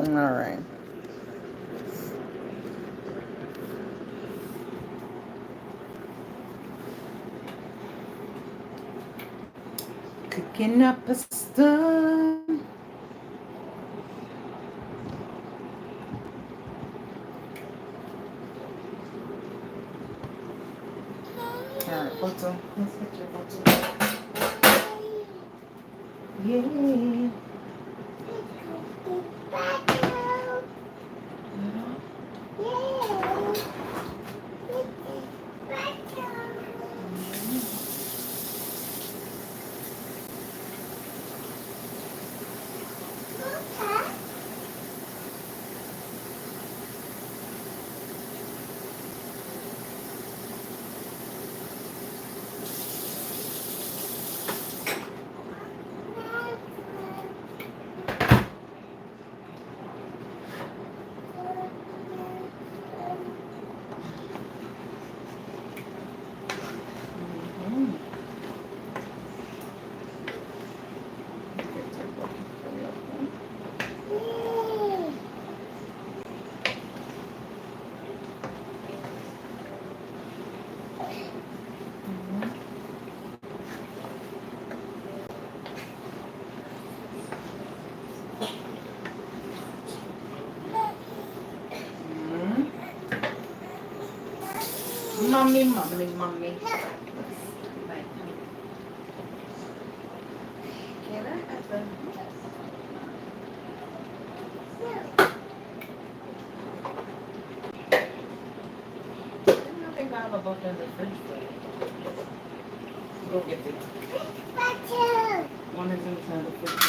All right. Cooking up a storm. All right, photo. Let's get your photo. Yeah. Mommy, mommy, mommy. I think I have a bottle in the fridge. Go get it. One is inside the fridge.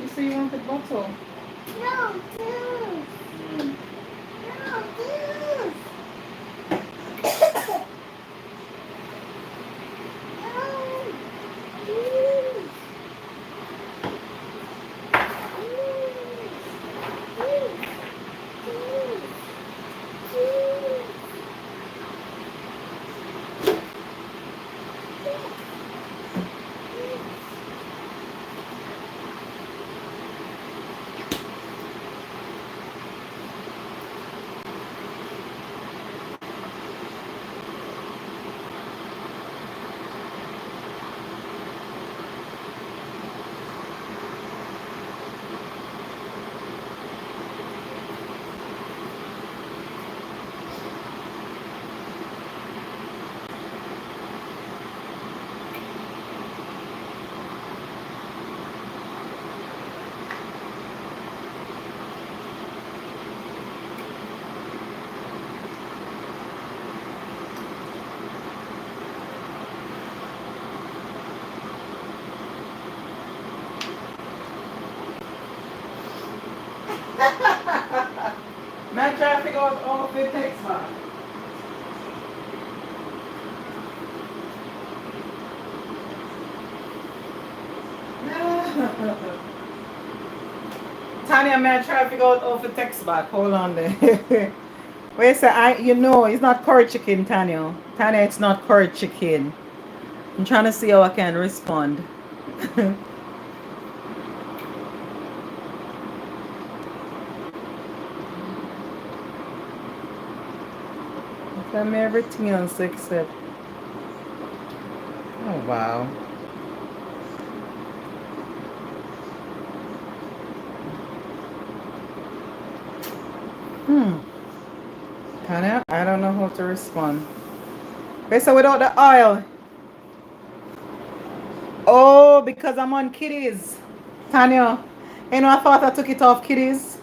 You say you want the bottle? No, dude. No, dude. Man, try to figure out all of the text, man. Tanya, man, try to figure out all the text back. Hold on there. Wait, so it's not curry chicken, Tanya. Tanya, it's not curry chicken. I'm trying to see how I can respond. Tell me everything else except. Oh, wow. Tanya, I don't know how to respond. Wait, so without the oil. Oh, because I'm on Kitties. Tanya, I thought I took it off Kitties.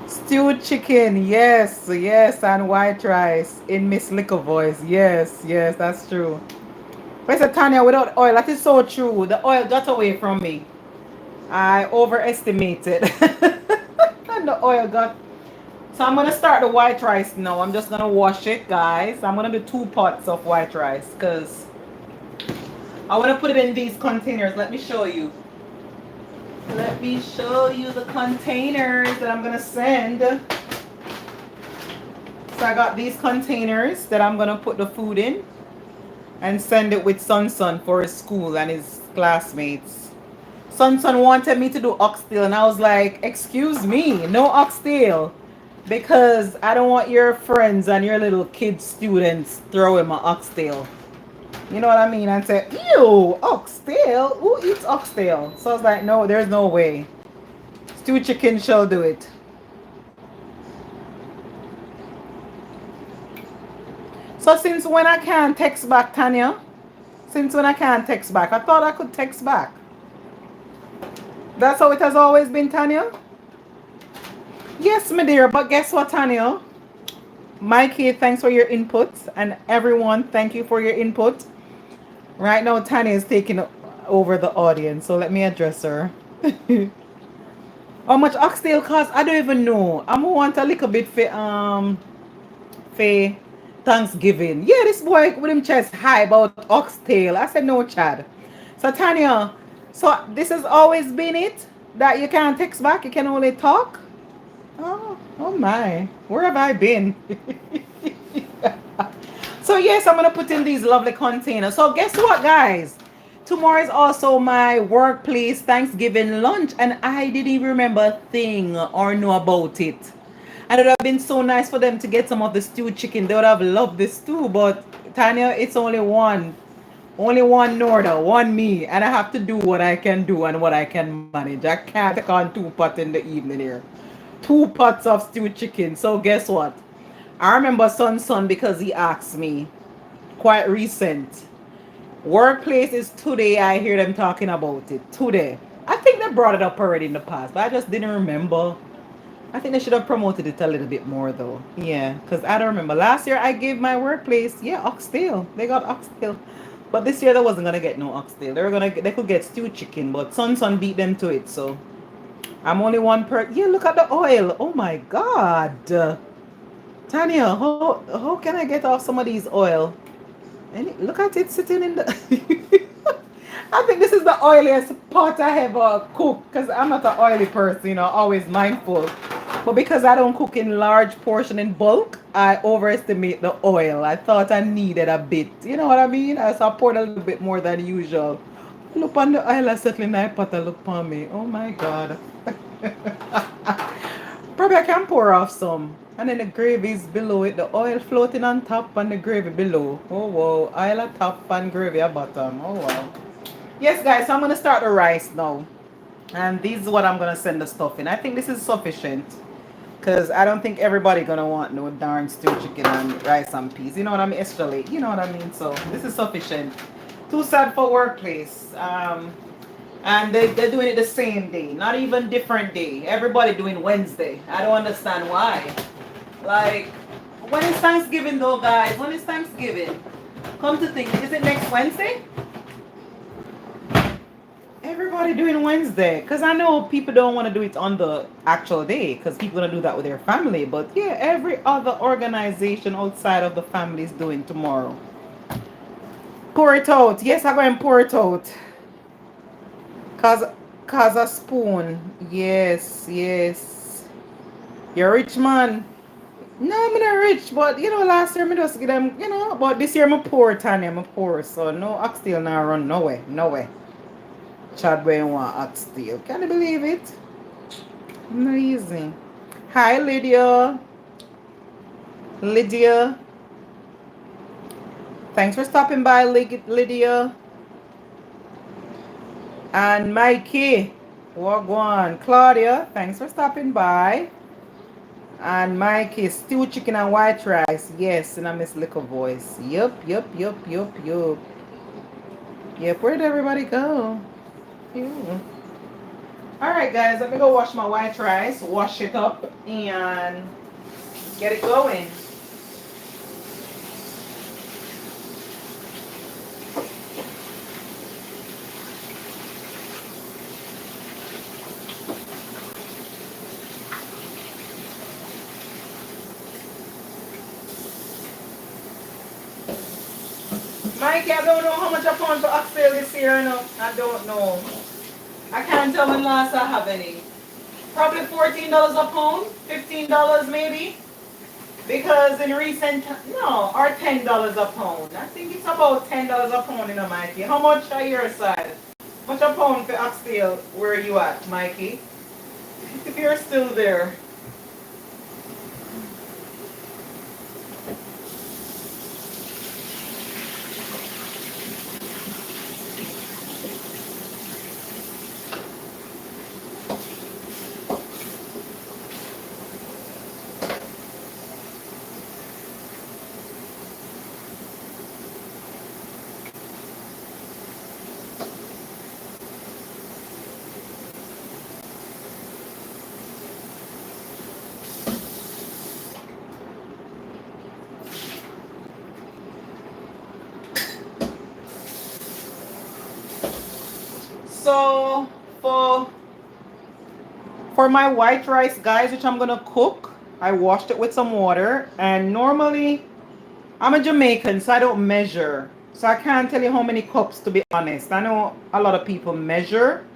Stewed chicken, yes, and white rice in Miss Liquor voice. Yes, that's true. Where's the Tanya without oil? That is so true. The oil got away from me. I overestimated. And the oil got. So I'm gonna start the white rice now. I'm just gonna wash it, guys. I'm gonna do 2 pots of white rice because I wanna put it in these containers. Let me show you. Let me show you the containers that I'm gonna send. So I got these containers that I'm gonna put the food in and send it with Son Son for his school and his classmates. Son Son wanted me to do oxtail, and I was like, excuse me, no oxtail. Because I don't want your friends and your little kid students throwing my oxtail. You know what I mean? And say, ew, oxtail? Who eats oxtail? So I was like, no, there's no way. Stew chicken shall do it. So since when I can't text back, Tanya? Since when I can't text back? I thought I could text back. That's how it has always been, Tanya? Yes, my dear, but guess what, Tanya? Mikey, thanks for your input. And everyone, thank you for your input. Right now, Tanya is taking over the audience, so let me address her. How much oxtail cost? I don't even know. I'm gonna want a little bit for Thanksgiving. Yeah, this boy with him chest high about oxtail. I said no, Chad. So Tanya, so this has always been it that you can't text back, you can only talk. Oh my, where have I been? So yes, I'm gonna put in these lovely containers. So guess what, guys? Tomorrow is also my workplace Thanksgiving lunch, and I didn't even remember a thing or know about it. And it would have been so nice for them to get some of the stewed chicken. They would have loved the stew, but Tanya, it's only one. Only one Norda, one me, and I have to do what I can do and what I can manage. I can't take on 2 pots in the evening here. 2 pots of stewed chicken. So guess what? I remember Son Son because he asked me quite recent. Workplace is today. I hear them talking about it today. I think they brought it up already in the past, but I just didn't remember. I think they should have promoted it a little bit more though. Yeah, because I don't remember. Last year I gave my workplace, yeah, oxtail. They got oxtail. But this year they wasn't gonna get no oxtail. They could get stewed chicken, but Son Son beat them to it, so I'm only one per. Yeah, look at the oil. Oh my god. Tanya, how can I get off some of these oil? And look at it sitting in the. I think this is the oiliest pot I ever cooked because I'm not an oily person, you know, always mindful. But because I don't cook in large portion in bulk, I overestimate the oil. I thought I needed a bit. You know what I mean? So I poured a little bit more than usual. Look on the oil I settling that pot. Look on me. Oh my god. Probably I can pour off some. And then the gravy is below it. The oil floating on top and the gravy below. Oh wow. Oil at top and gravy at bottom. Oh wow. Yes guys, so I'm going to start the rice now. And this is what I'm going to send the stuff in. I think this is sufficient. Because I don't think everybody going to want no darn stewed chicken and rice and peas. You know what I mean? Extra late. You know what I mean? So this is sufficient. Too sad for workplace. And they're doing it the same day. Not even different day. Everybody doing Wednesday. I don't understand why. Like, when is Thanksgiving though, guys? When is Thanksgiving? Come to think, is it next Wednesday? Everybody doing Wednesday. Because I know people don't want to do it on the actual day. Because people want to do that with their family. But yeah, every other organization outside of the family is doing tomorrow. Pour it out. Yes, I'm going to pour it out. Cause a spoon. Yes, yes. You're rich, man. No, I'm not rich, but you know, last year I just give them, you know, but this year I'm poor, Tanya, I'm poor, so no oxtail now run, no way, no way. Chad Wayne want oxtail. Can you believe it? Amazing. Hi, Lydia. Lydia. Thanks for stopping by, Lydia. And Mikey. Wagwan. Claudia, thanks for stopping by. And Mikey, stewed chicken and white rice. Yes, in a Miss Little voice. Yup. Yep, where did everybody go? Ew. Alright guys, let me go wash my white rice, wash it up, and get it going. Mikey, I don't know how much I found for oxtail this year, no. I don't know. I can't tell when last I have any. Probably $14 a pound, $15 maybe. Because in recent, no, or $10 a pound. I think it's about $10 a pound in a Mikey. How much are your side? Much a pound for oxtail? Where are you at, Mikey? If you're still there. So for my white rice, guys, which I'm gonna cook, I washed it with some water. And normally, I'm a Jamaican, so I don't measure. So I can't tell you how many cups, to be honest. I know a lot of people measure,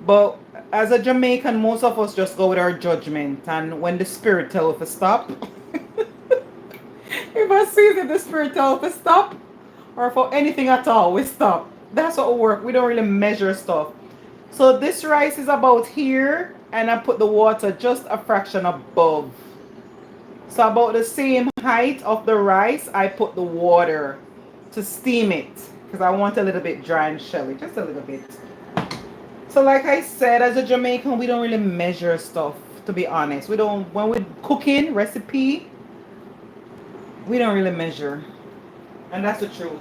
but as a Jamaican, most of us just go with our judgment. And when the spirit tells us to stop, if I see that the spirit tells us to stop, or for anything at all, we stop. That's what we work. We don't really measure stuff. So this rice is about here, and I put the water just a fraction above. So about the same height of the rice, I put the water to steam it because I want a little bit dry and shelly, just a little bit. So like I said, as a Jamaican, we don't really measure stuff, to be honest. We don't, when we're cooking recipe, we don't really measure. And that's the truth.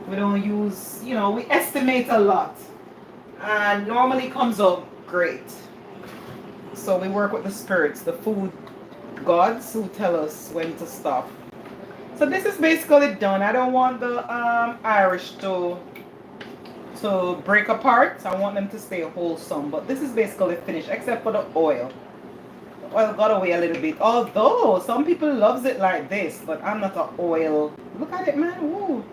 We don't use, we estimate a lot. And normally comes out great. So we work with the spirits, the food gods who tell us when to stop. So this is basically done. I don't want the Irish to break apart. I want them to stay wholesome. But this is basically finished, except for the oil. The oil got away a little bit. Although some people loves it like this, but I'm not an oil. Look at it, man. Ooh,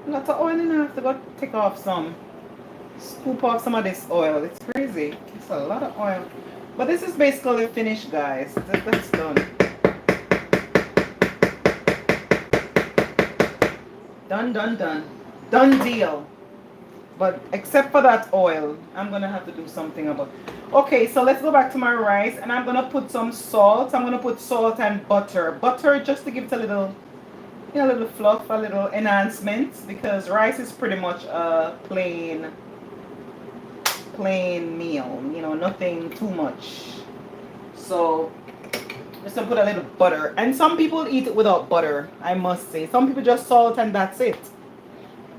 lots of oil in there. I have to go take off some. Scoop off some of this oil. It's crazy. It's a lot of oil. But this is basically finished, guys. That's done. Done deal. But except for that oil, I'm gonna have to do something about. Okay, so let's go back to my rice, and I'm gonna put some salt. I'm gonna put salt and butter. Butter just to give it a little, a little fluff, a little enhancement, because rice is pretty much a plain meal, nothing too much. So just to put a little butter. And some people eat it without butter, I must say. Some people just salt and that's it.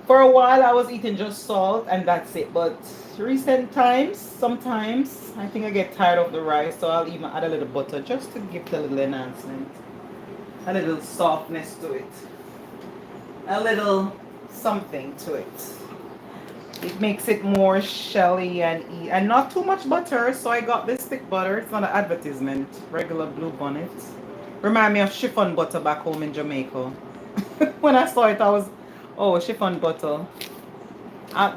For a while I was eating just salt and that's it, but recent times, sometimes I think I get tired of the rice, so I'll even add a little butter just to give it a little enhancement, a little softness to it, a little something to it. It makes it more shelly and not too much butter. So I got this thick butter. It's not an advertisement. Regular Blue Bonnet. Remind me of chiffon butter back home in Jamaica. When I saw it, I was, oh, chiffon butter.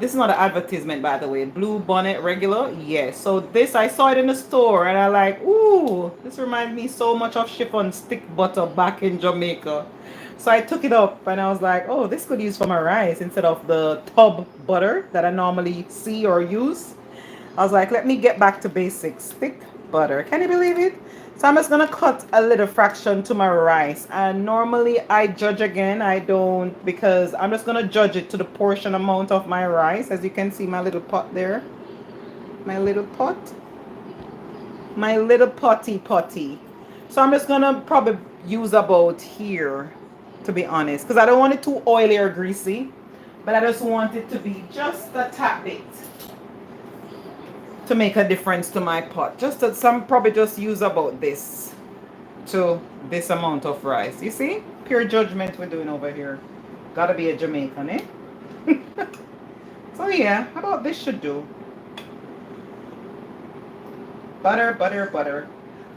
This is not an advertisement, by the way. Blue Bonnet regular. Yes. So this, I saw it in the store and I like, ooh, this reminds me so much of chiffon stick butter back in Jamaica. So I took it up and I was like, oh, this could use for my rice instead of the tub butter that I normally see or use. I was like, let me get back to basics. Thick butter. Can you believe it? So I'm just going to cut a little fraction to my rice. And normally I judge again. I don't, because I'm just going to judge it to the portion amount of my rice. As you can see, my little pot there. My little pot. My little potty. So I'm just going to probably use about here, to be honest, because I don't want it too oily or greasy, but I just want it to be just a tad bit to make a difference to my pot. Just that some probably just use about this to this amount of rice. You see, pure judgment we're doing over here. Gotta be a Jamaican, eh? So yeah, how about this should do? Butter.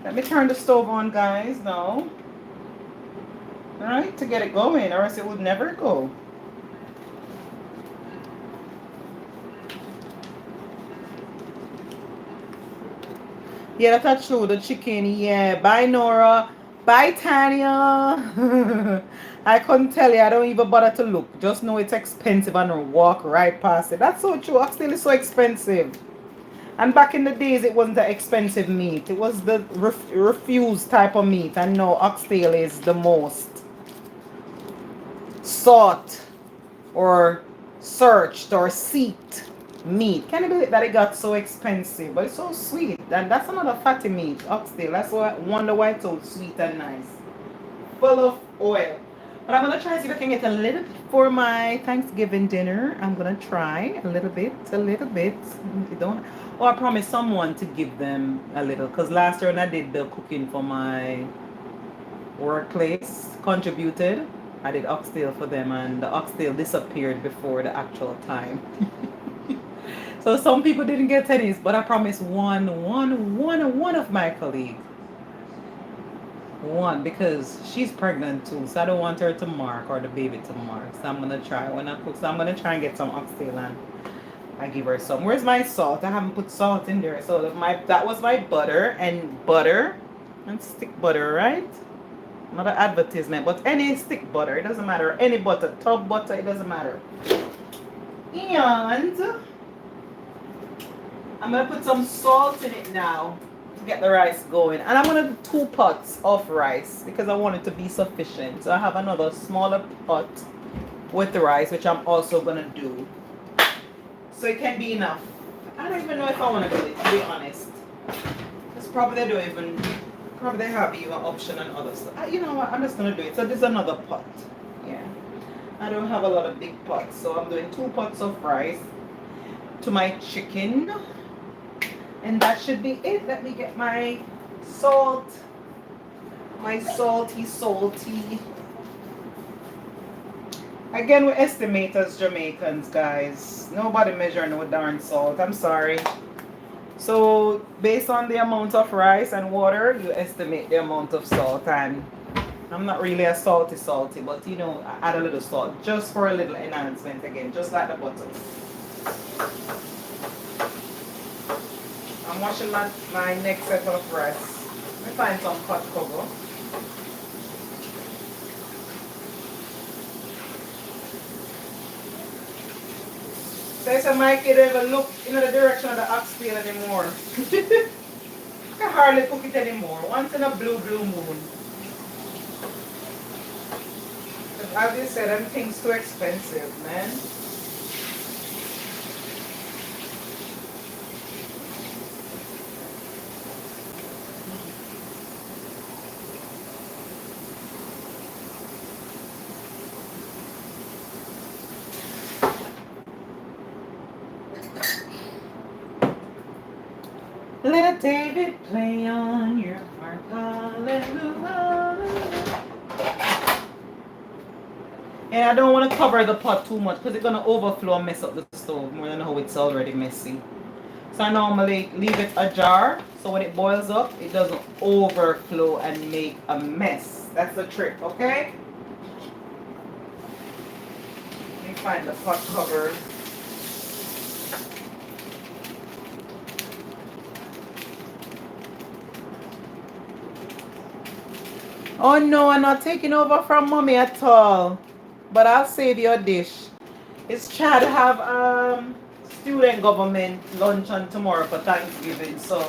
Let me turn the stove on, guys, now. Alright, to get it going, or else it would never go. Yeah, that's true. The chicken, yeah. Bye, Nora. Bye, Tanya. I couldn't tell you. I don't even bother to look. Just know it's expensive and walk right past it. That's so true. Oxtail is so expensive. And back in the days, it wasn't an expensive meat. It was the refused type of meat. And now oxtail is the most sought or searched or seeked meat. Can you believe that it got so expensive? But it's so sweet. And that's another fatty meat, oxtail. That's why I wonder why it's so sweet and nice. Full of oil. But I'm gonna try to see if I can get a little bit for my Thanksgiving dinner. I'm gonna try a little bit, a little bit. You don't. Oh, I promised someone to give them a little. Cause last year when I did the cooking for my workplace, contributed. I did oxtail for them, and the oxtail disappeared before the actual time. So some people didn't get tennis, but I promised one of my colleagues. One, because she's pregnant too, so I don't want her to mark or the baby to mark. So I'm gonna try when I cook. So I'm gonna try and get some oxtail and I give her some. Where's my salt? I haven't put salt in there. So that was my butter and stick butter, right? Not an advertisement, but any stick butter, it doesn't matter. Any butter, tub butter, it doesn't matter. And I'm gonna put some salt in it now to get the rice going. And I'm gonna do 2 pots of rice because I want it to be sufficient. So I have another smaller pot with the rice, which I'm also gonna do. So it can be enough. I don't even know if I want to do it, to be honest. Because probably they don't even, probably they have even option and other stuff. You know what, I'm just gonna do it. So this is another pot. Yeah. I don't have a lot of big pots, so I'm doing 2 pots of rice to my chicken. And that should be it. Let me get my salt. My salty. Again, we estimate as Jamaicans, guys. Nobody measure no darn salt. I'm sorry. So, based on the amount of rice and water, you estimate the amount of salt. And I'm not really a salty, but you know, I add a little salt just for a little enhancement again, just like the butter. I'm washing my next set of rice. Let me find some pot cover. So I said, Mike, you don't even look in the direction of the oxtail anymore. I can hardly cook it anymore. Once in a blue moon. As you said, everything's too expensive, man. Let David play on your heart, hallelujah. And I don't want to cover the pot too much because it's going to overflow and mess up the stove more than how it's already messy. So I normally leave it ajar so when it boils up, it doesn't overflow and make a mess. That's the trick, okay? Let me find the pot cover. Oh no, I'm not taking over from mommy at all. But I'll save your dish. It's Chad have student government luncheon tomorrow for Thanksgiving. So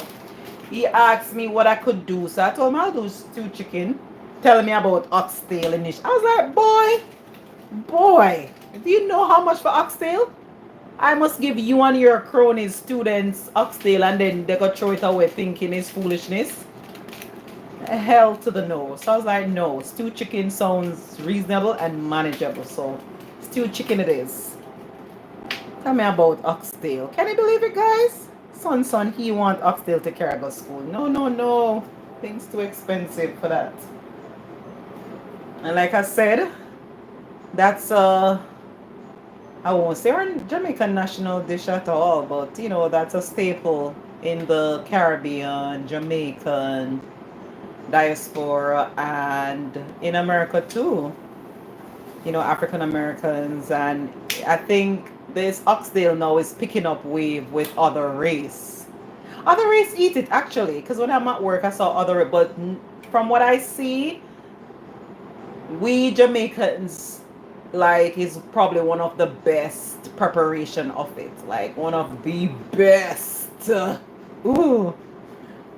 he asked me what I could do. So I told him I'll do stewed chicken. Telling me about oxtail and ish. I was like, boy, do you know how much for oxtail? I must give you and your cronies, students, oxtail, and then they go throw it away thinking it's foolishness. Hell to the no. So I was like, no, stewed chicken sounds reasonable and manageable. So stewed chicken it is. Tell me about oxtail. Can you believe it, guys? Son, he want oxtail to carry go school. No. Things too expensive for that. And like I said, that's I won't say our Jamaican national dish at all, but you know, that's a staple in the Caribbean, Jamaican diaspora, and in America too. You know, African Americans, and I think this oxtail now is picking up wave with other race. Other race eat it actually, because when I'm at work, I saw other. But from what I see, we Jamaicans like is probably one of the best preparation of it. Like one of the best. Ooh,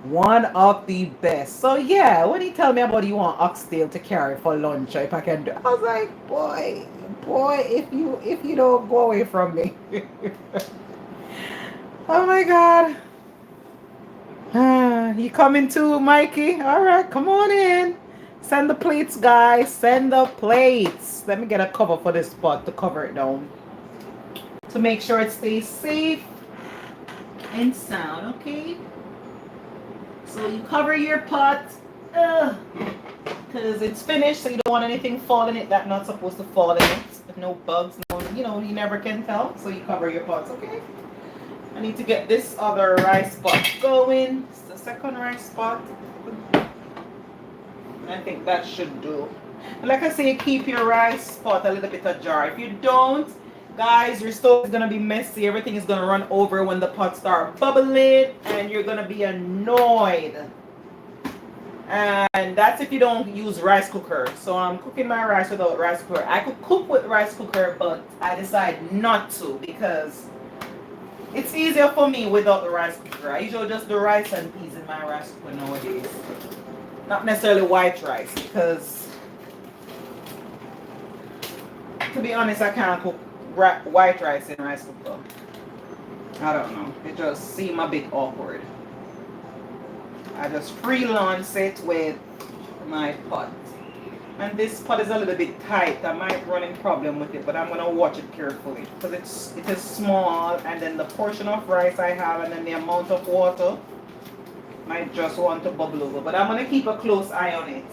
one of the best. So yeah, when he tell me about you want oxtail to carry for lunch, if I can do, I was like, boy, if you don't go away from me. Oh my God. You coming too, Mikey? All right, come on in. Send the plates, guys. Send the plates. Let me get a cover for this pot to cover it down. To make sure it stays safe and sound, okay? So you cover your pot. Because it's finished, so you don't want anything fall in it that's not supposed to fall in it. No bugs, you never can tell. So you cover your pots, okay? I need to get this other rice pot going. It's the second rice pot. I think that should do. And like I say, keep your rice pot a little bit ajar. If you don't, guys, your stove is going to be messy. Everything is going to run over when the pot start bubbling, and you're going to be annoyed. And that's if you don't use rice cooker. So I'm cooking my rice without rice cooker. I could cook with rice cooker, but I decide not to because it's easier for me without the rice cooker. I usually just do rice and peas in my rice cooker nowadays. Not necessarily white rice because, to be honest, I can't cook white rice in rice cooker. I don't know. It just seems a bit awkward. I just freelance it with my pot. And this pot is a little bit tight. I might run in problem with it, but I'm going to watch it carefully. Because it is small, and then the portion of rice I have, and then the amount of water might just want to bubble over. But I'm going to keep a close eye on it.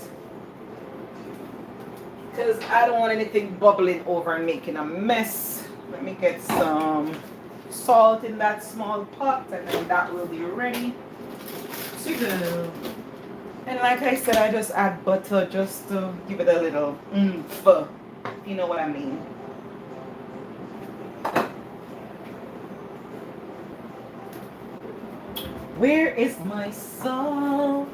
Because I don't want anything bubbling over and making a mess. Let me get some salt in that small pot, and then that will be ready to go. And like I said, I just add butter just to give it a little oomph, if you know what I mean. Where is my salt?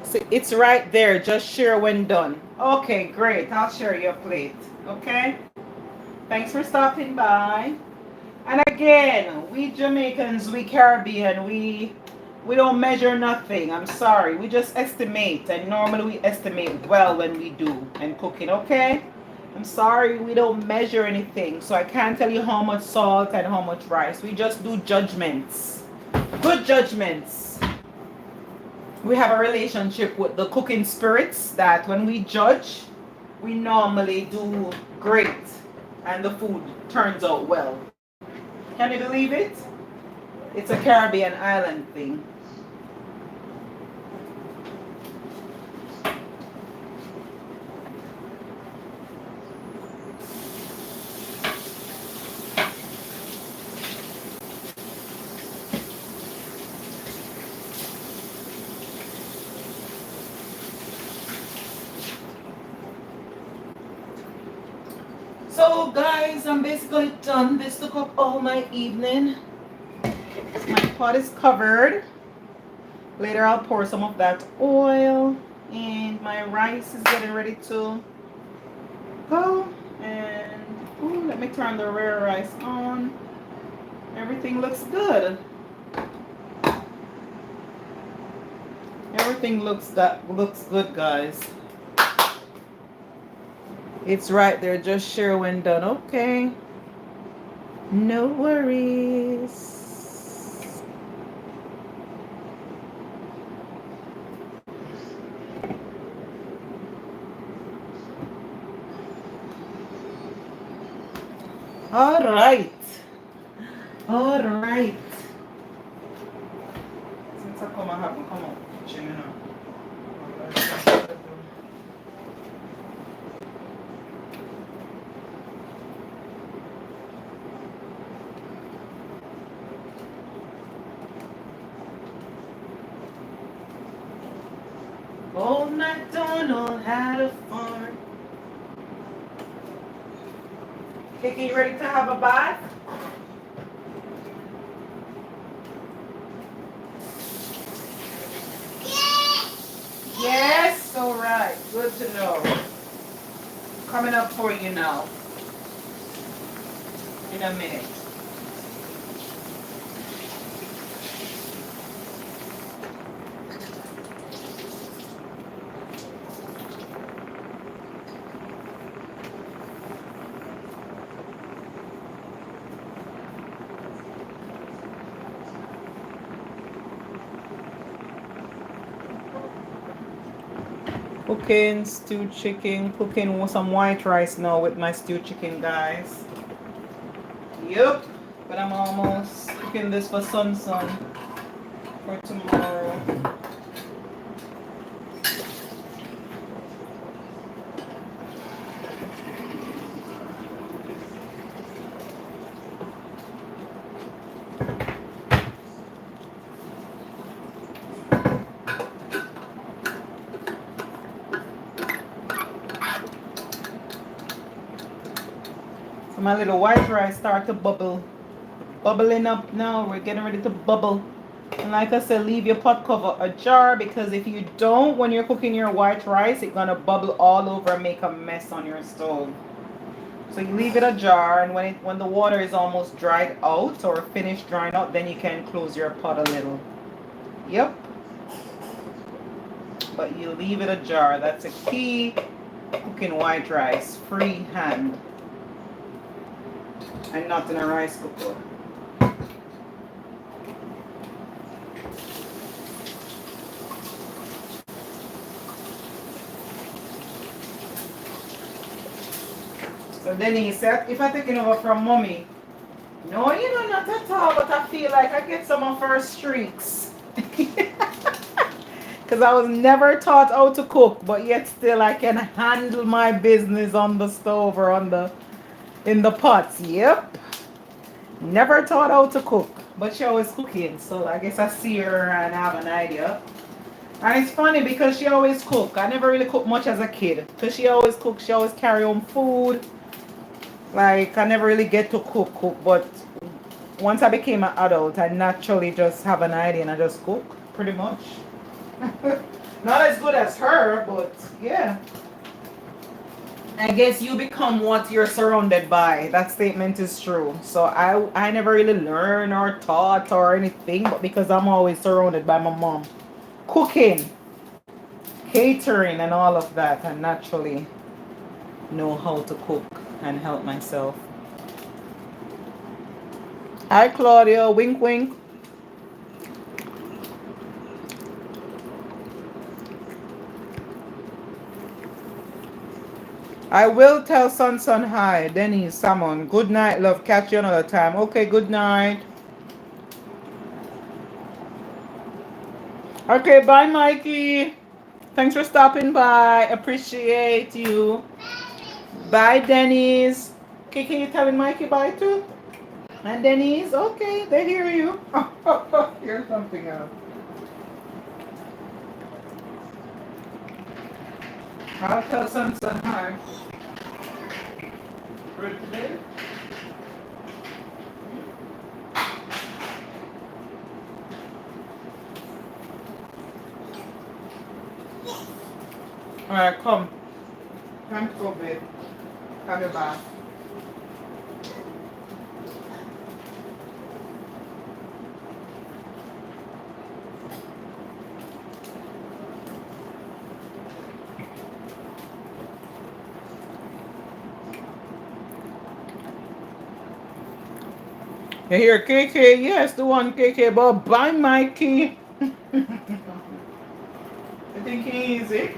So it's right there. Just share when done. Okay, great. I'll share your plate. Okay? Thanks for stopping by. And again, we Jamaicans, we Caribbean, we don't measure nothing. I'm sorry. We just estimate. And normally we estimate well when we do and cooking, okay? I'm sorry, we don't measure anything. So I can't tell you how much salt and how much rice. We just do judgments. Good judgments. We have a relationship with the cooking spirits that when we judge, we normally do great. And the food turns out well. Can you believe it? It's a Caribbean island thing. So guys, I'm basically done. This took up all my evening. My pot is covered. Later I'll pour some of that oil, and my rice is getting ready to go. And let me turn the rare rice on. Everything looks good. Everything looks good, guys. It's right there. Just share when done. Okay. No worries. All right. All right. Since I come, I haven't come up kitchen, you know. Old MacDonald had a farm. Kiki, you ready to have a bath? good to know. Coming up for you now. In a minute. Cooking stewed chicken, cooking some white rice now with my stewed chicken, guys. Yep, but I'm almost cooking this for Son Son for tomorrow. So my little white rice start to bubble. Bubbling up now. We're getting ready to bubble. And like I said, leave your pot cover ajar, because if you don't, when you're cooking your white rice, it's gonna bubble all over and make a mess on your stove. So you leave it ajar, and when the water is almost dried out or finished drying out, then you can close your pot a little. Yep. But you leave it ajar. That's a key. Cooking white rice freehand and not in a rice cooker. So then he said, if I taking over from mommy, no, you know, not at all, but I feel like I get some of her streaks. Because I was never taught how to cook, but yet still I can handle my business on the stove or in the pots. Yep. Never taught how to cook, but she always cooking. So I guess I see her and have an idea. And it's funny because she always cook. I never really cooked much as a kid. Because she always cook. She always carry home food. Like, I never really get to cook. But once I became an adult, I naturally just have an idea and I just cook. Pretty much. Not as good as her, but yeah. I guess you become what you're surrounded by. That statement is true. So I never really learned or taught or anything, but because I'm always surrounded by my mom. Cooking, catering, and all of that, I naturally know how to cook and help myself. Hi, Claudia. Wink, wink. I will tell Son Son hi. Denny, Salmon. Good night, love. Catch you another time. Okay, good night. Okay, bye, Mikey. Thanks for stopping by. Appreciate you. Bye, Denny's. Kiki, you telling Mikey bye too? And Denny's? Okay, they hear you. Here's something else. I'll tell Son Son hi. For today. Alright, come. Time to go, babe. Have your bath. You hear KK? Yes, the one KK. But bye, Mikey. I think easy.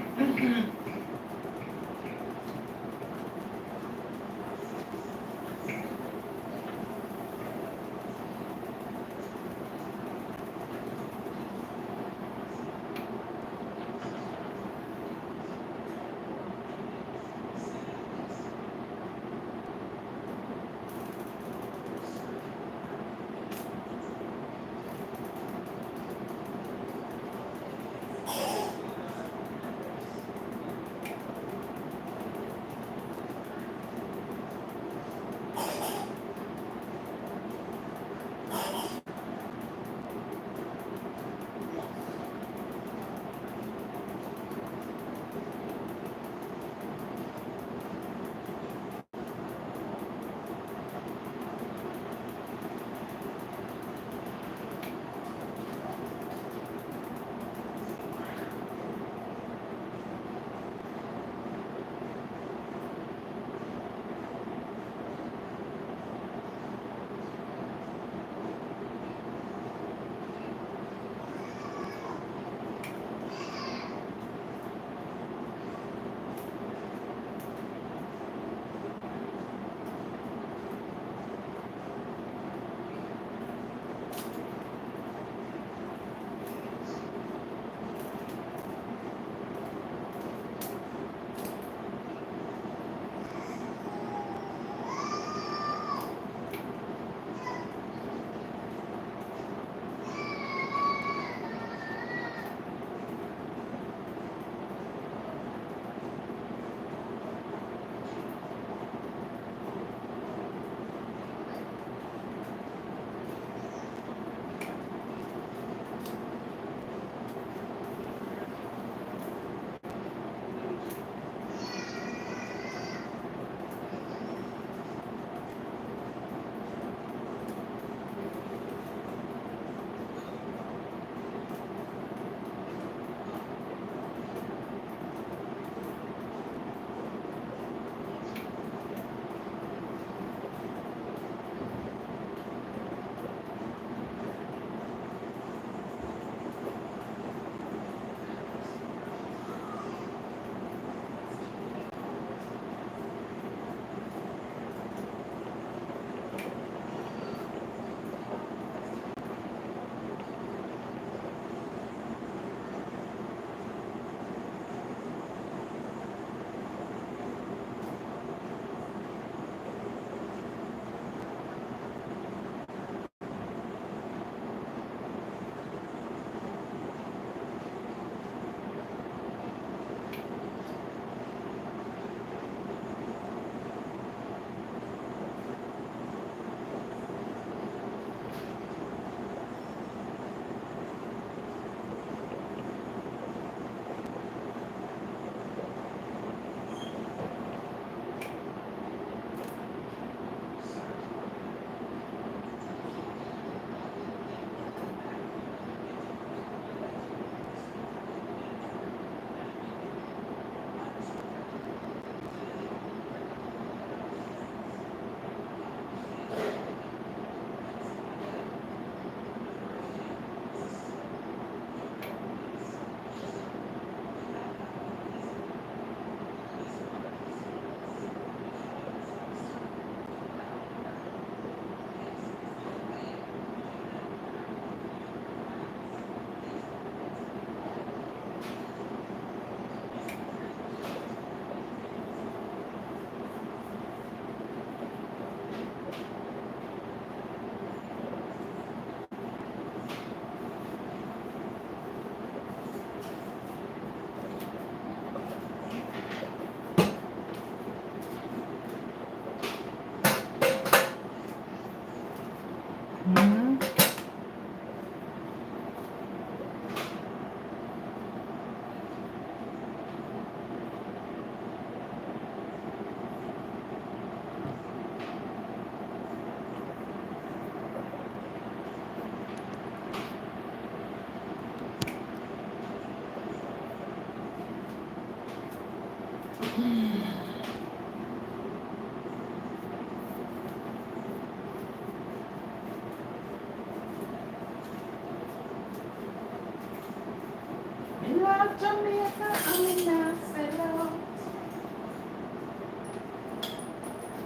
love Jamaica, I'm not settled.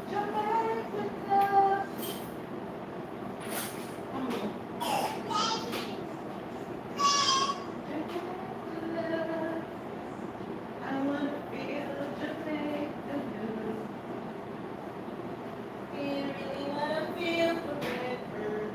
Jamaican love. Jamaican love. I wanna feel Jamaican love. Really wanna feel forever.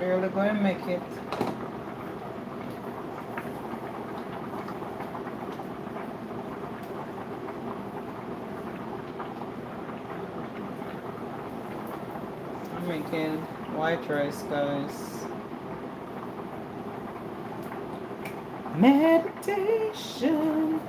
Barely going to make it. I'm making white rice, guys. Meditation.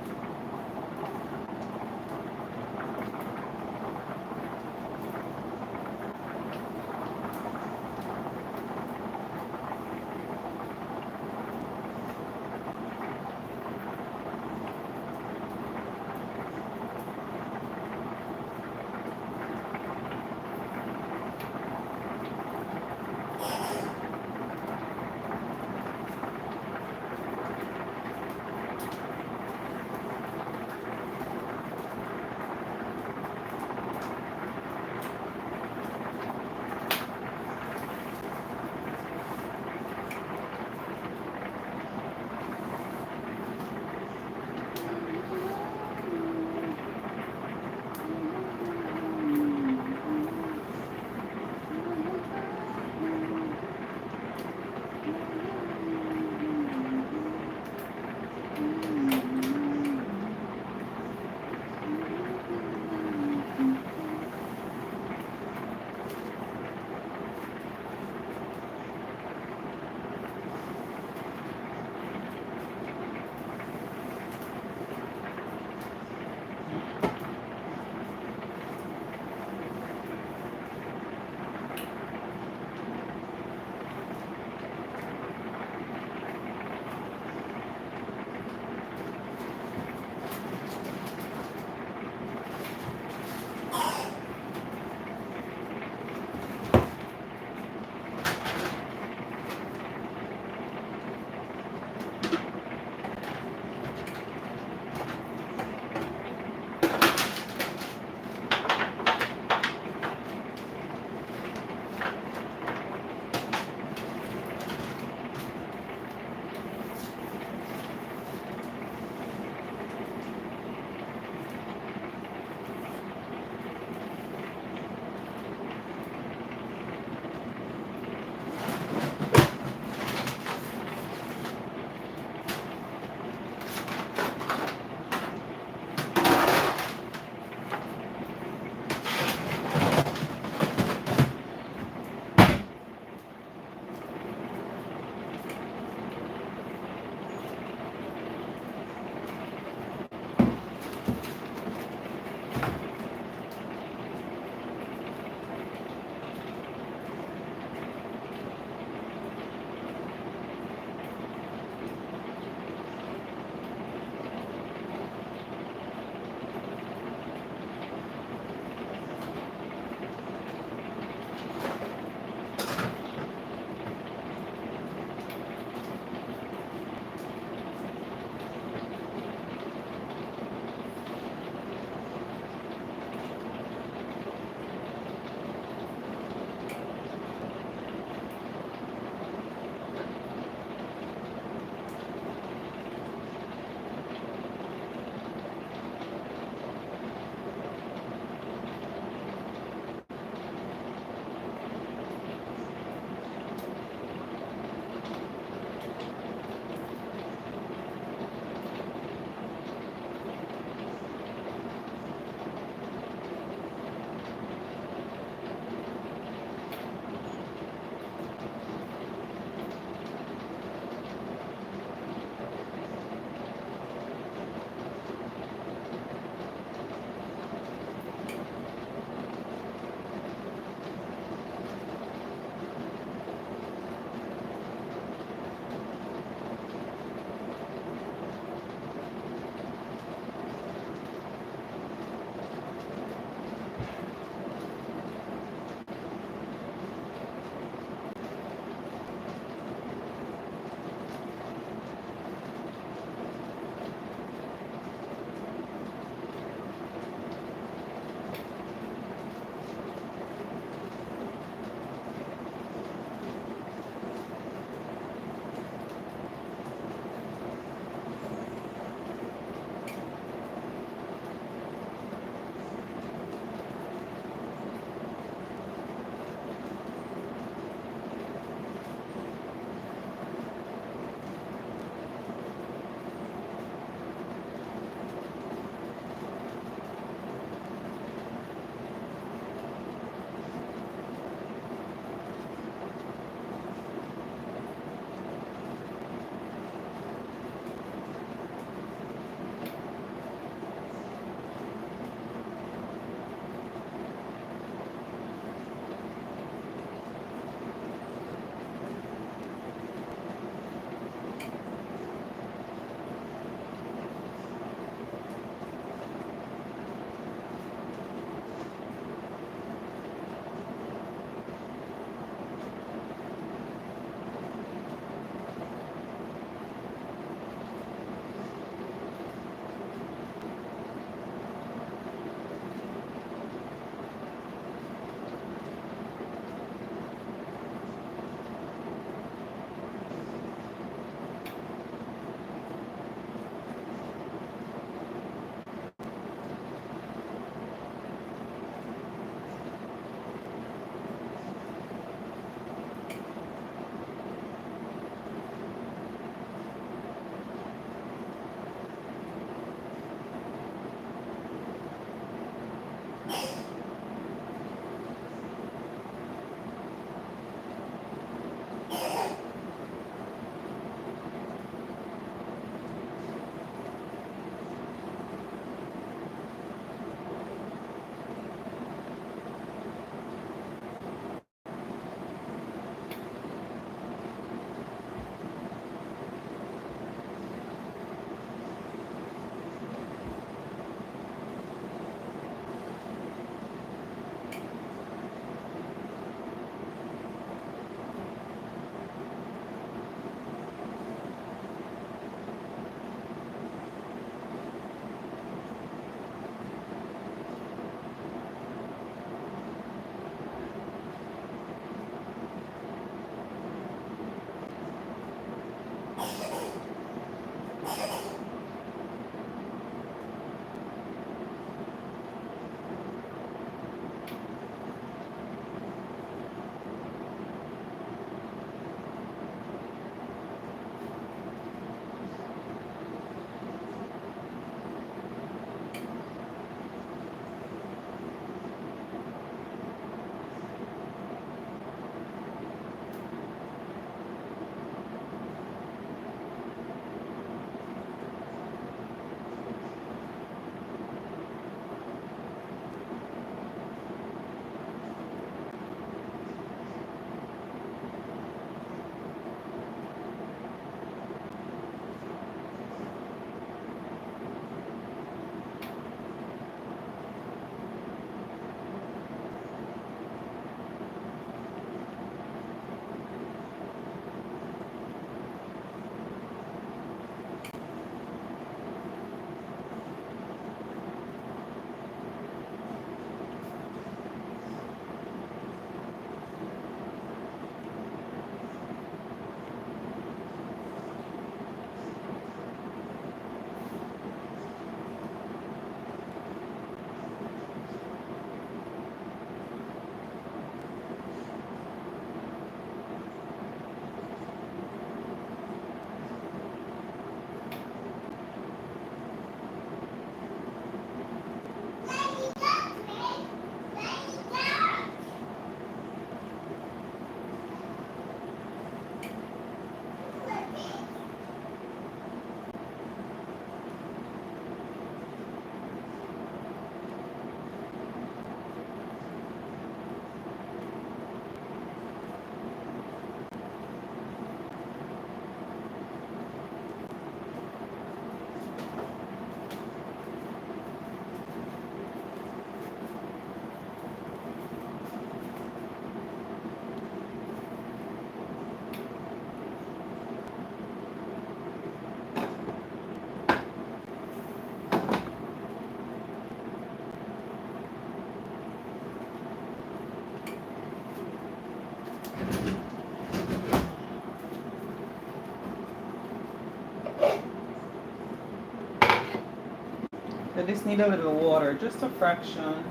But this need a little water, just a fraction.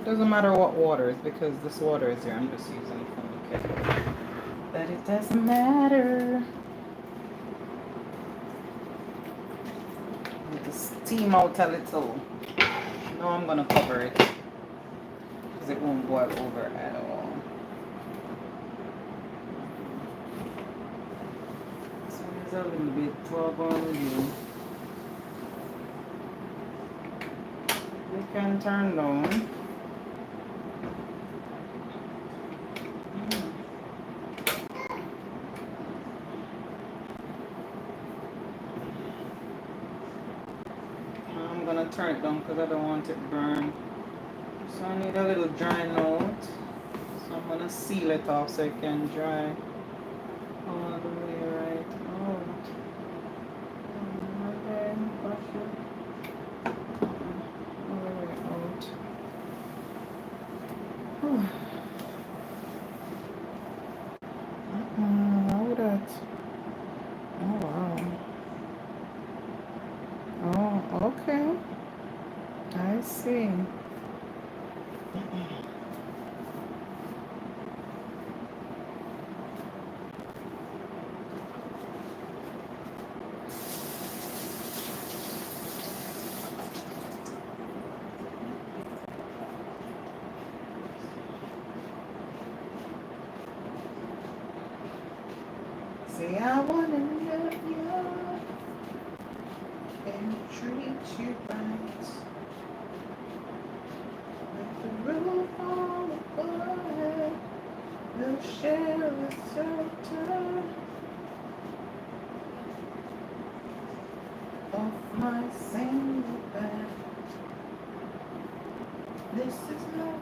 Doesn't matter what water is because this water is here. I'm just using it from the kettle. But it doesn't matter. Need to steam out a little. Now I'm gonna cover it because it won't boil over at all. So there's a little bit to go on with you. We can turn down. I'm gonna turn it down because I don't want it burned. So I need a little dry note. So I'm gonna seal it off so it can dry all the way right out. Okay, brush it all the way out. Look at that. Oh wow. Oh, okay. I see. Say I wanna love you and treat you right. Like the roof on the board, we'll share a shelter of my single bed. This is love.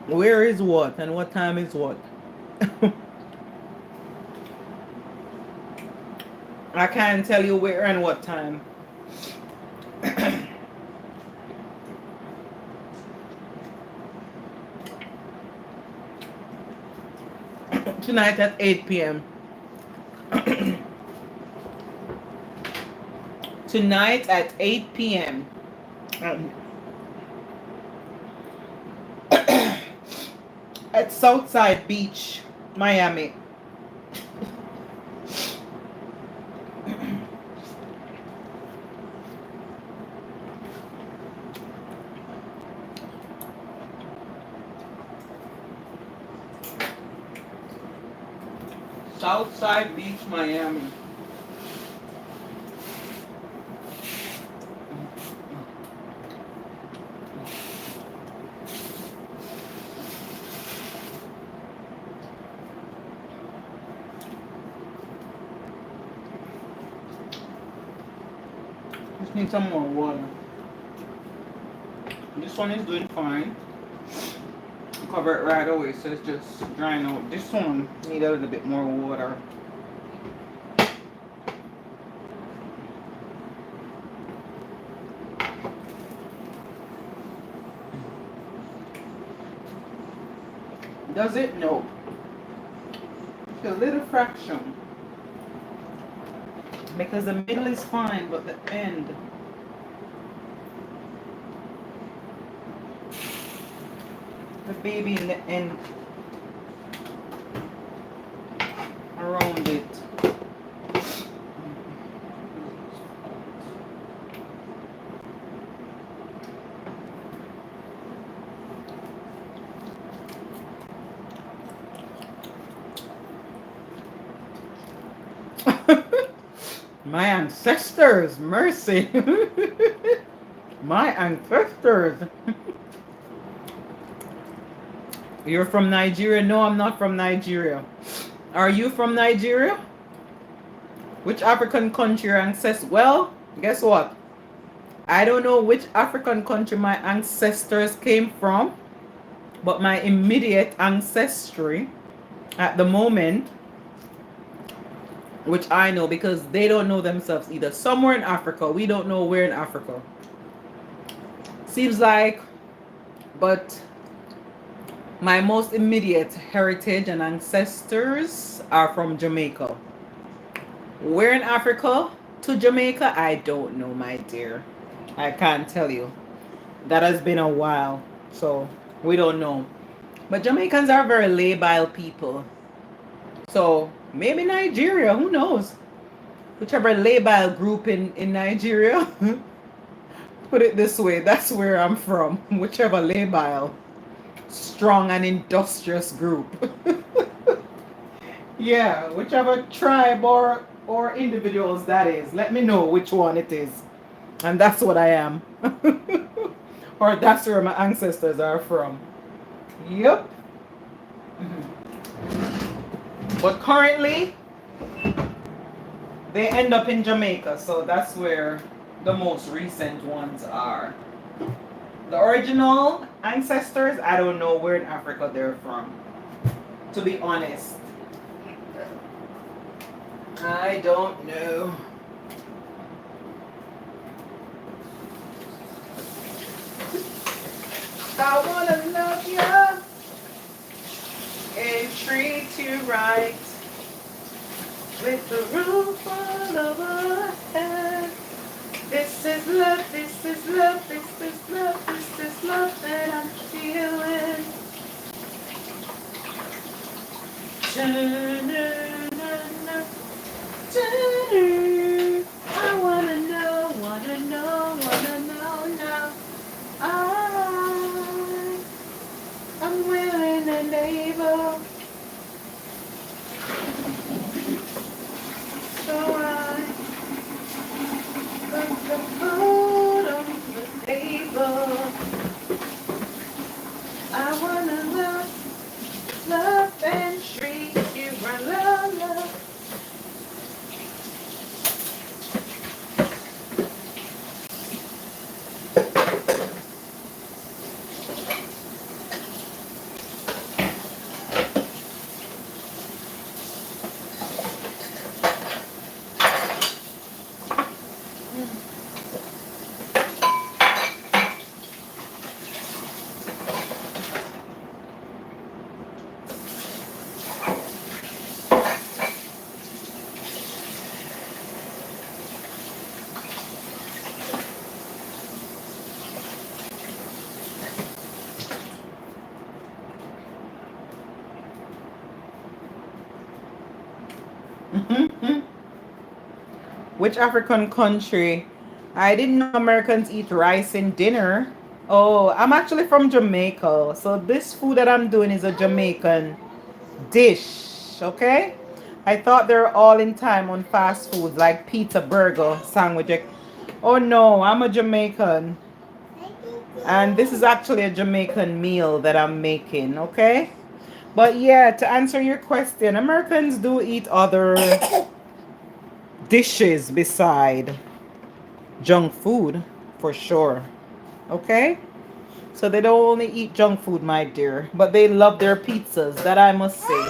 Where is what and what time is what? I can't tell you where and what time. Tonight at 8 p.m. Tonight at 8 p.m. At Southside Beach, Miami. Southside Beach, Miami. Just need some more water. This one is doing fine. Cover it right away so it's just drying out. This one need a little bit more water. Does it? No. A little fraction. Because the middle is fine, but the end. The baby in the end. Around it. My ancestors, mercy. My ancestors. You're from Nigeria? No, I'm not from Nigeria. Are you from Nigeria? Which African country are ancestors? Well, guess what? I don't know which African country my ancestors came from, but my immediate ancestry at the moment, which I know because they don't know themselves either. Somewhere in Africa, we don't know where in Africa. Seems like, but my most immediate heritage and ancestors are from Jamaica. Where in Africa to Jamaica, I don't know, my dear. I can't tell you. That has been a while, so we don't know. But Jamaicans are very labile people. So maybe Nigeria, who knows? Whichever labile group in Nigeria, put it this way, that's where I'm from. Whichever labile, strong and industrious group. Yeah, whichever tribe or individuals that is, let me know which one it is. And that's what I am. Or that's where my ancestors are from. Yep. But currently, they end up in Jamaica, so that's where the most recent ones are. The original ancestors, I don't know where in Africa they're from, to be honest. I don't know. I wanna love you and treat you right, with the roof all over head. This is love, this is love, this is love, this is love that I'm feeling. I wanna know now. I'm willing and able. So I put the food on the table. I wanna love and treat you right, love. Which African country? I didn't know Americans eat rice in dinner. Oh, I'm actually from Jamaica. So this food that I'm doing is a Jamaican dish. Okay? I thought they're all in time on fast foods like pizza, burger, sandwich. Oh no, I'm a Jamaican. And this is actually a Jamaican meal that I'm making. Okay? But yeah, to answer your question, Americans do eat other dishes beside junk food for sure. Okay? So they don't only eat junk food, my dear, but they love their pizzas, that I must say.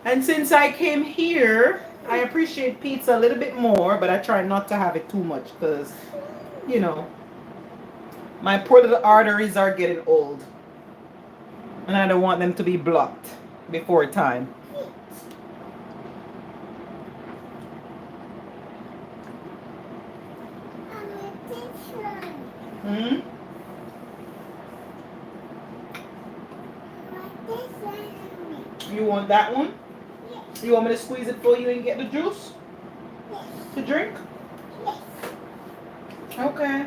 And since I came here, I appreciate pizza a little bit more, but I try not to have it too much because, you know, my poor little arteries are getting old. And I don't want them to be blocked before time. Hmm? You want that one? You want me to squeeze it for you and get the juice to drink? Okay.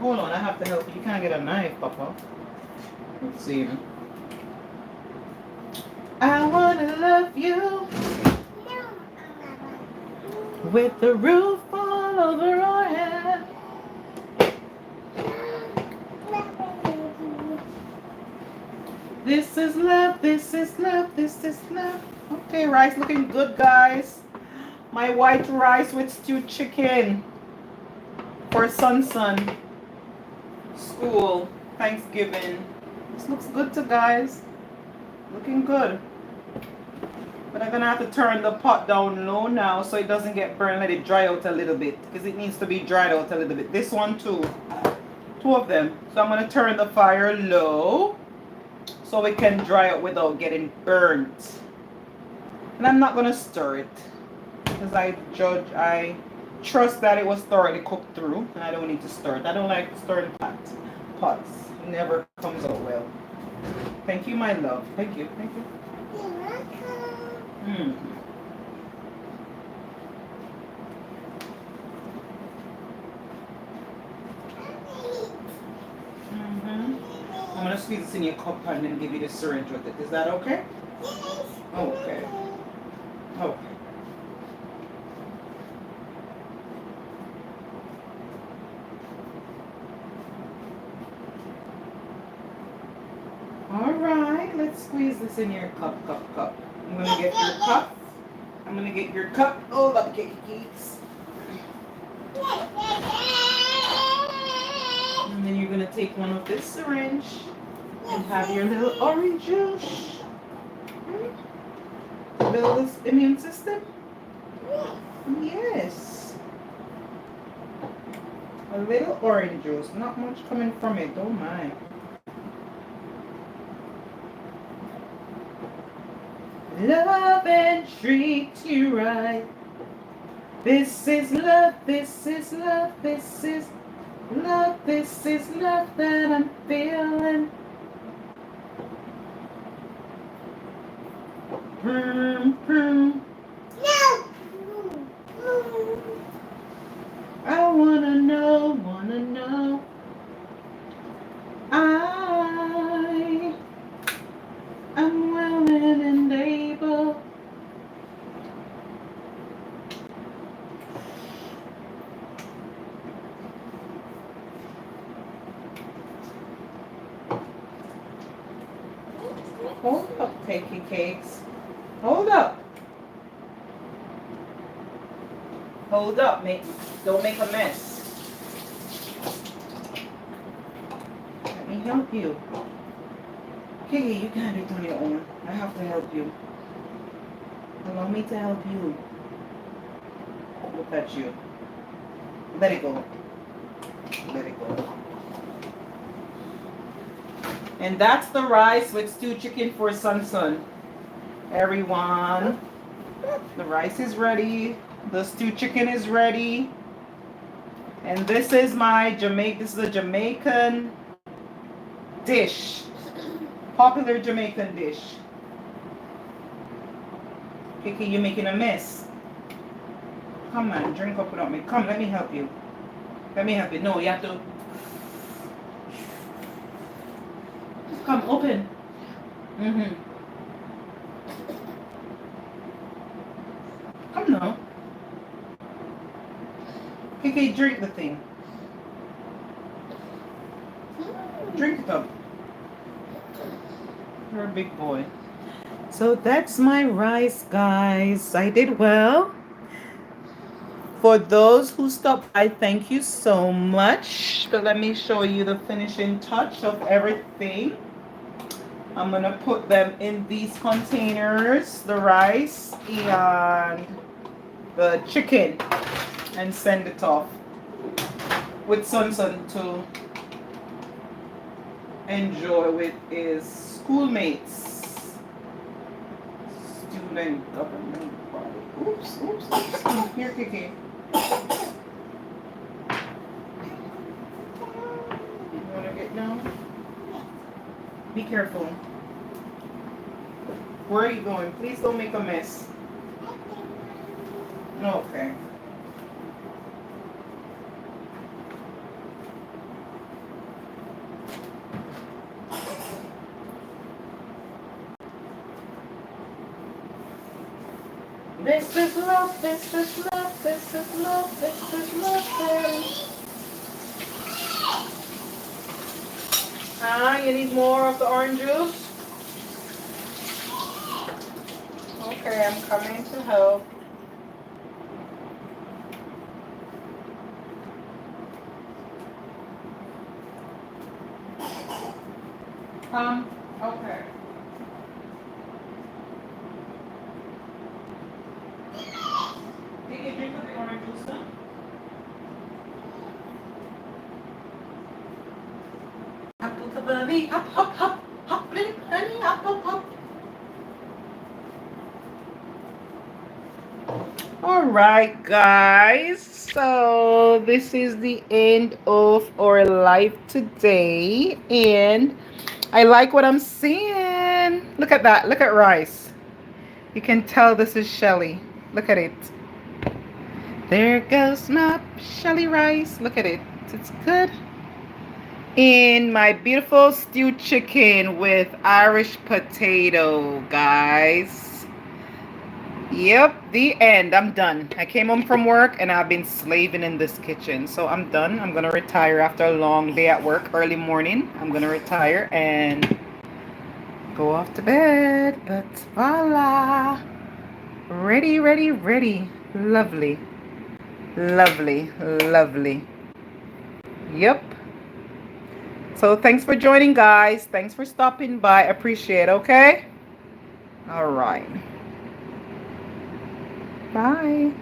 Hold on, I have to help you. You can't get a knife, Papa. Let's see. I wanna love you with the roof all over our head. This is love, this is love, this is love. Okay, rice looking good, guys. My white rice with stewed chicken for Son Son. school, Thanksgiving. This looks good to guys. Looking good. But I'm gonna have to turn the pot down low now so it doesn't get burned. Let it dry out a little bit because it needs to be dried out a little bit. This one too. Two of them. So I'm gonna turn the fire low so it can dry out without getting burnt. And I'm not gonna stir it because I trust that it was thoroughly cooked through and I don't need to stir it. I don't like stirring pots. It never comes out well. Thank you, my love. Thank you. Thank you. You're welcome. Mm. I'm gonna squeeze this in your cup and then give you the syringe with it. Is that okay? Yes. Okay. Okay. All right, let's squeeze this in your cup. I'm gonna get your cup. I'm gonna get your cup. Oh, love cakes. And then you're gonna take one of this syringe and have your little orange juice. Build this immune system. Yes. A little orange juice. Not much coming from it. Don't mind. Love and treat you right. This is love, this is love, this is love, this is love that I'm feeling. No. I wanna know. I'm willing and able. Hold up, cakey cakes. Hold up. Hold up, don't make a mess. Let me help you. Kiki, you can't do it on your own. I have to help you. Allow me to help you. Look at you. Let it go. Let it go. And that's the rice with stewed chicken for Son Son. Everyone, the rice is ready. The stewed chicken is ready. And this is this is a Jamaican dish. Popular Jamaican dish. Kiki, you're making a mess. Come on, drink up without me. Come, let me help you. Let me help you. No, you have to. Come, open. Come now. Kiki, drink the thing. Drink it up. You're a big boy. So that's my rice, guys. I did well. For those who stopped by, thank you so much. But let me show you the finishing touch of everything. I'm going to put them in these containers, the rice and the chicken, and send it off with Son Son to enjoy with his schoolmates. Student government party. Oops. Here, Kiki. You want to get down? Be careful. Where are you going? Please don't make a mess. Okay. This is love, this is love, this is love, this is love. You need more of the orange juice? Okay, I'm coming to help. Okay. Take a drink of the orange juice now. Up, up, up, honey, up, up, up, up, honey, up, up, up. All right, guys. So this is the end of our live today, and I like what I'm seeing. Look at that. Look at rice. You can tell this is Shelly. Look at it. There goes my Shelly rice. Look at it. It's good. And my beautiful stewed chicken with Irish potato, guys. Yep, the end. I'm done. I came home from work and I've been slaving in this kitchen. So I'm done. I'm going to retire after a long day at work, early morning. I'm going to retire and go off to bed. But voila. Ready, ready, ready. Lovely. Lovely, lovely. Yep. So thanks for joining, guys. Thanks for stopping by. Appreciate it, okay? All right. Bye.